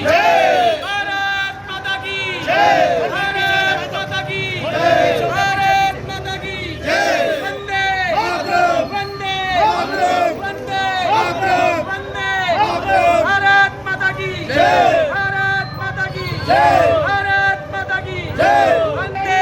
भारत माता की भारत माता की भारत माता की वंदे वंदे वंदे वंदे भारत माता की भारत माता की भारत माता की वंदे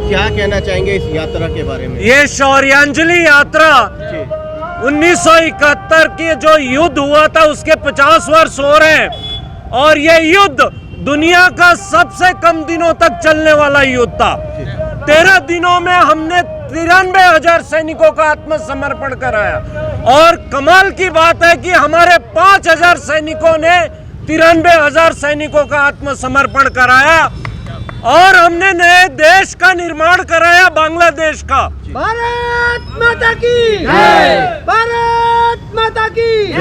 क्या कहना चाहेंगे इस यात्रा के बारे में? ये शौर्यांजलि यात्रा 1971 की जो युद्ध हुआ था उसके 50 वर्ष हो रहे हैं और ये युद्ध दुनिया का सबसे कम दिनों तक चलने वाला युद्ध था। 13 दिनों में हमने 93,000 सैनिकों का आत्मसमर्पण कराया और कमाल की बात है कि हमारे 5,000 सैनिकों ने 93,000 सैनिकों का आत्मसमर्पण कराया और हमने नए देश का निर्माण कराया, बांग्लादेश का। भारत माता की भारत माता की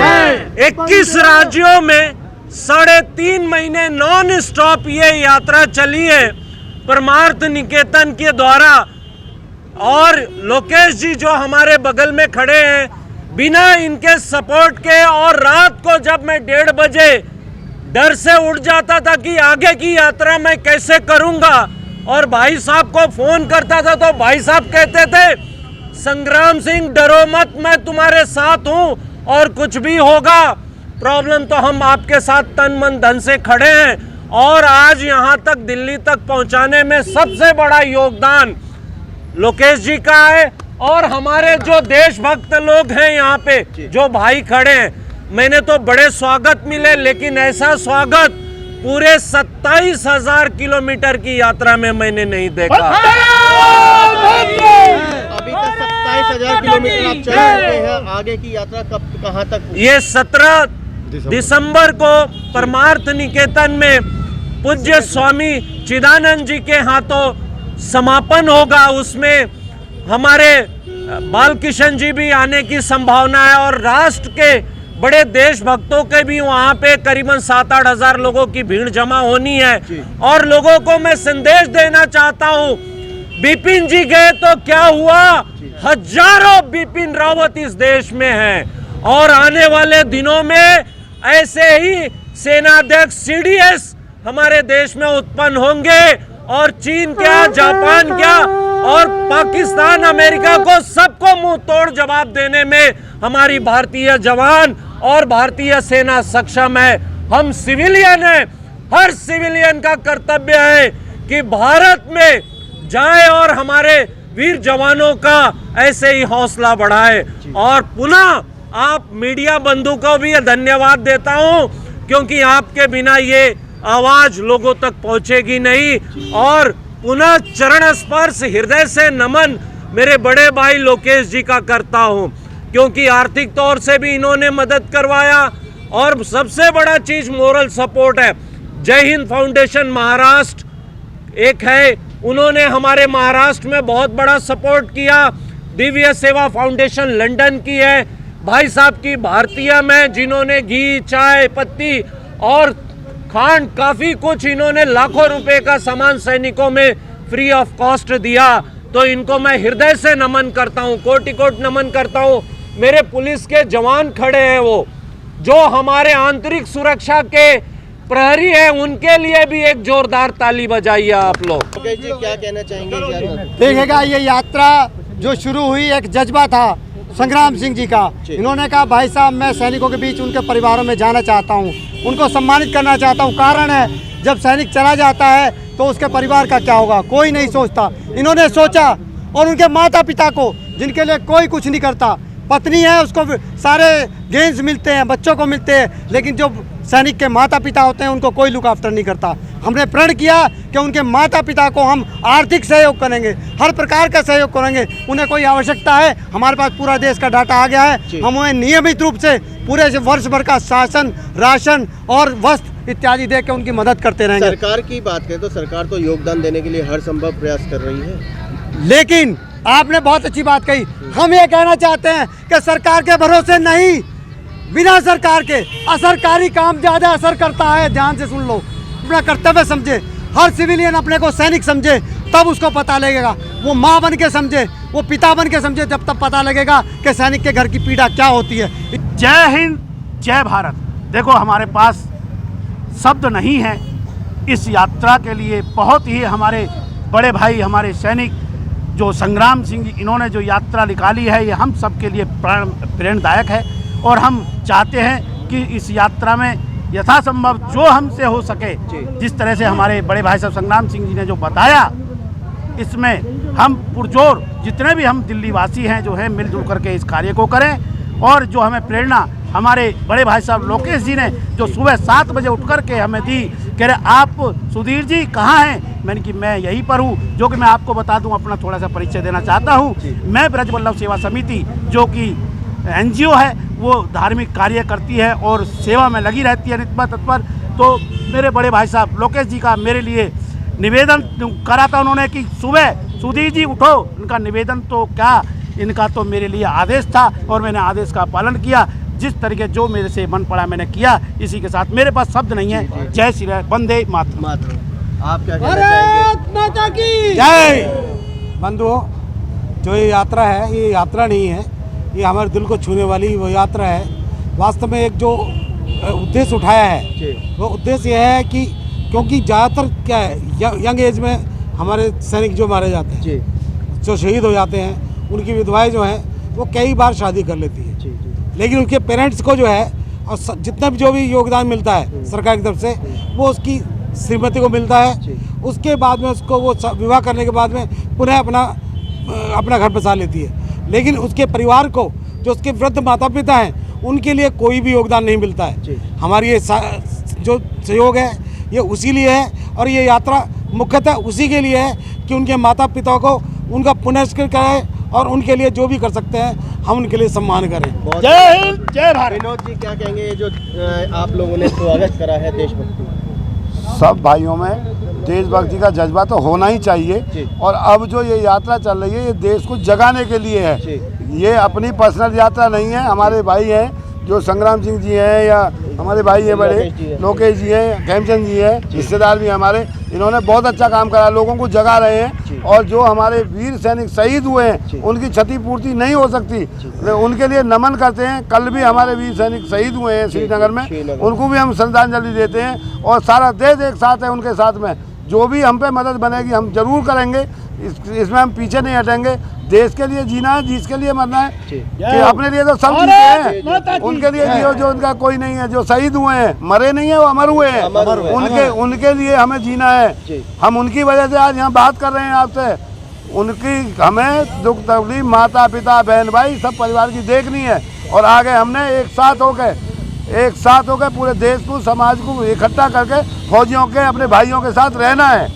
21 राज्यों में 3.5 महीने नॉन स्टॉप ये यात्रा चली है परमार्थ निकेतन के द्वारा। और लोकेश जी जो हमारे बगल में खड़े हैं, बिना इनके सपोर्ट के और रात को जब मैं 1:30 बजे डर से उठ जाता था कि आगे की यात्रा मैं कैसे करूंगा और भाई साहब को फोन करता था तो भाई साहब कहते थे, संग्राम सिंह डरो मत, मैं तुम्हारे साथ हूं और कुछ भी होगा प्रॉब्लम तो हम आपके साथ तन मन धन से खड़े हैं। और आज यहां तक दिल्ली तक पहुंचाने में सबसे बड़ा योगदान लोकेश जी का है और हमारे जो देशभक्त लोग हैं यहाँ पे जो भाई खड़े हैं। मैंने तो बड़े स्वागत मिले, लेकिन ऐसा स्वागत पूरे 27,000 किलोमीटर की यात्रा में मैंने नहीं देखा। अभी तक 27,000 किलोमीटर आप चल चुके हैं, आगे की यात्रा कब कहां तक? ये 17 दिसंबर को परमार्थ निकेतन में पूज्य स्वामी चिदानंद जी के हाथों समापन होगा। उसमें हमारे बालकिशन जी भी आने की संभावना है और राष्ट्र के बड़े देशभक्तों के भी वहां पे करीबन 7-8 हजार लोगों की भीड़ जमा होनी है। और लोगों को मैं संदेश देना चाहता हूं, बिपिन जी गए तो क्या हुआ, हजारों बिपिन रावत इस देश में हैं और आने वाले दिनों में ऐसे ही सेनाध्यक्ष सीडीएस हमारे देश में उत्पन्न होंगे और चीन क्या, जापान क्या और पाकिस्तान, अमेरिका को सबको मुंह तोड़ जवाब देने में हमारी भारतीय जवान और भारतीय सेना सक्षम है। हम सिविलियन हैं, हर सिविलियन का कर्तव्य है कि भारत में जाए और हमारे वीर जवानों का ऐसे ही हौसला बढ़ाए। और पुनः आप मीडिया बंधु को भी धन्यवाद देता हूं क्योंकि आपके बिना ये आवाज लोगों तक पहुंचेगी नहीं। और पुनः चरण स्पर्श हृदय से नमन मेरे बड़े भाई लोकेश जी का करता हूं क्योंकि आर्थिक तौर से भी इन्होंने मदद करवाया और सबसे बड़ा चीज मोरल सपोर्ट है। जय हिंद फाउंडेशन महाराष्ट्र एक है, उन्होंने हमारे महाराष्ट्र में बहुत बड़ा सपोर्ट किया। दिव्य सेवा फाउंडेशन लंदन की है, भाई साहब की भारतीय में, जिन्होंने घी, चाय पत्ती और खांड काफी कुछ इन्होंने लाखों रुपए का सामान सैनिकों में फ्री ऑफ कॉस्ट दिया। तो इनको मैं हृदय से नमन करता हूँ, कोटि कोटि नमन करता हूँ। मेरे पुलिस के जवान खड़े हैं, वो जो हमारे आंतरिक सुरक्षा के प्रहरी है उनके लिए भी एक जोरदार ताली बजाइए आप लोग। लोकेश जी क्या कहना चाहेंगे इस यात्रा? देखिएगा, ये यात्रा जो शुरू हुई एक जज्बा था संग्राम सिंह जी का। इन्होंने कहा भाई साहब मैं सैनिकों के बीच उनके परिवारों में जाना चाहता हूँ, उनको सम्मानित करना चाहता हूँ। कारण है जब सैनिक चला जाता है तो उसके परिवार का क्या होगा, कोई नहीं सोचता। इन्होंने सोचा और उनके माता पिता को, जिनके लिए कोई कुछ नहीं करता, पत्नी है उसको सारे गेंस मिलते हैं, बच्चों को मिलते हैं, लेकिन जो सैनिक के माता पिता होते हैं उनको कोई लुक आफ्टर नहीं करता। हमने प्रण किया कि उनके माता पिता को हम आर्थिक सहयोग करेंगे, हर प्रकार का सहयोग करेंगे। उन्हें कोई आवश्यकता है, हमारे पास पूरा देश का डाटा आ गया है, हम उन्हें नियमित रूप से पूरे वर्ष भर का शासन, राशन और वस्त्र इत्यादि दे के उनकी मदद करते रहेंगे। सरकार की बात करें तो सरकार तो योगदान देने के लिए हर संभव प्रयास कर रही है, लेकिन आपने बहुत अच्छी बात कही। हम ये कहना चाहते हैं कि सरकार के भरोसे नहीं, बिना सरकार के असरकारी काम ज़्यादा असर करता है। ध्यान से सुन लो, अपना कर्तव्य समझे। हर सिविलियन अपने को सैनिक समझे, तब उसको पता लगेगा। वो माँ बन के समझे, वो पिता बन के समझे, जब तब पता लगेगा कि सैनिक के घर की पीड़ा क्या होती है। जय हिंद, जय भारत। देखो हमारे पास शब्द नहीं है इस यात्रा के लिए। बहुत ही हमारे बड़े भाई, हमारे सैनिक जो संग्राम सिंह जी, इन्होंने जो यात्रा निकाली है, ये हम सब के लिए प्रेरणादायक है। और हम चाहते हैं कि इस यात्रा में यथासंभव जो हमसे हो सके, जिस तरह से हमारे बड़े भाई साहब संग्राम सिंह जी ने जो बताया, इसमें हम पुरजोर जितने भी हम दिल्ली वासी हैं जो है मिलजुल करके इस कार्य को करें। और जो हमें प्रेरणा हमारे बड़े भाई साहब लोकेश जी ने जो सुबह 7 बजे उठ करके हमें दी, कह रहे आप सुधीर जी कहाँ हैं? मैंने कि मैं यहीं पर हूँ। जो कि मैं आपको बता दूँ, अपना थोड़ा सा परिचय देना चाहता हूँ। मैं ब्रजवल्लभ सेवा समिति जो कि NGO है, वो धार्मिक कार्य करती है और सेवा में लगी रहती है नित्य तत्पर। तो मेरे बड़े भाई साहब लोकेश जी का मेरे लिए निवेदन करा था उन्होंने कि सुबह सुधीर जी उठो। इनका निवेदन तो क्या, इनका तो मेरे लिए आदेश था और मैंने आदेश का पालन किया। जिस तरीके जो मेरे से मन पड़ा मैंने किया। इसी के साथ मेरे पास शब्द नहीं है। जय श्री राम, वंदे मातरम। आप क्या कहना चाहेंगे? भारत माता की जय। बंधुओं, जो ये यात्रा है, ये यात्रा नहीं है, ये हमारे दिल को छूने वाली वो यात्रा है। वास्तव में एक जो उद्देश्य उठाया है, वो उद्देश्य ये है कि क्योंकि ज़्यादातर क्या है, यंग एज में हमारे सैनिक जो मारे जाते हैं, जो शहीद हो जाते हैं, उनकी विधवाएं जो हैं वो कई बार शादी कर लेती है। लेकिन उनके पेरेंट्स को जो है, और जितना भी जो भी योगदान मिलता है सरकार की तरफ से, वो उसकी श्रीमती को मिलता है। उसके बाद में उसको वो विवाह करने के बाद में पुनः अपना घर बसा लेती है। लेकिन उसके परिवार को, जो उसके वृद्ध माता पिता हैं, उनके लिए कोई भी योगदान नहीं मिलता है। हमारी ये जो सहयोग है ये उसी लिए है, और ये यात्रा मुख्यतः उसी के लिए है कि उनके माता पिता को उनका पुनस्कृत करें और उनके लिए जो भी कर सकते हैं हम उनके लिए सम्मान करें। जय हिंद, जय भारत। विनोद जी क्या कहेंगे? ये जो आप लोगों ने स्वागत करा है देशभक्ति, सब भाइयों में देशभक्ति का जज्बा तो होना ही चाहिए। और अब जो ये यात्रा चल रही है, ये देश को जगाने के लिए है। ये अपनी पर्सनल यात्रा नहीं है। हमारे भाई हैं जो संग्राम सिंह जी हैं, या हमारे भाई हैं बड़े लोकेश जी हैं, खेमचंद जी हैं, रिश्तेदार भी हमारे, इन्होंने बहुत अच्छा काम करा, लोगों को जगा रहे हैं। और जो हमारे वीर सैनिक शहीद हुए हैं, उनकी क्षतिपूर्ति नहीं हो सकती, उनके लिए नमन करते हैं। कल भी हमारे वीर सैनिक शहीद हुए हैं श्रीनगर में, उनको भी हम श्रद्धांजलि देते हैं। और सारा देश एक साथ है उनके साथ में। जो भी हम पे मदद बनेगी हम जरूर करेंगे, इसमें हम पीछे नहीं हटेंगे। देश के लिए जीना है, जिसके लिए मरना है, कि अपने लिए तो सब जीते हैं, उनके लिए जियो जो उनका कोई नहीं है। जो शहीद हुए हैं, मरे नहीं है, वो अमर हुए हैं। उनके लिए हमें जीना है। हम उनकी वजह से आज यहाँ बात कर रहे हैं आपसे। उनकी हमें दुख तकलीफ माता पिता बहन भाई सब परिवार की देखनी है। और आगे हमने एक साथ होकर पूरे देश को, समाज को इकट्ठा करके फौजियों के, अपने भाइयों के साथ रहना है।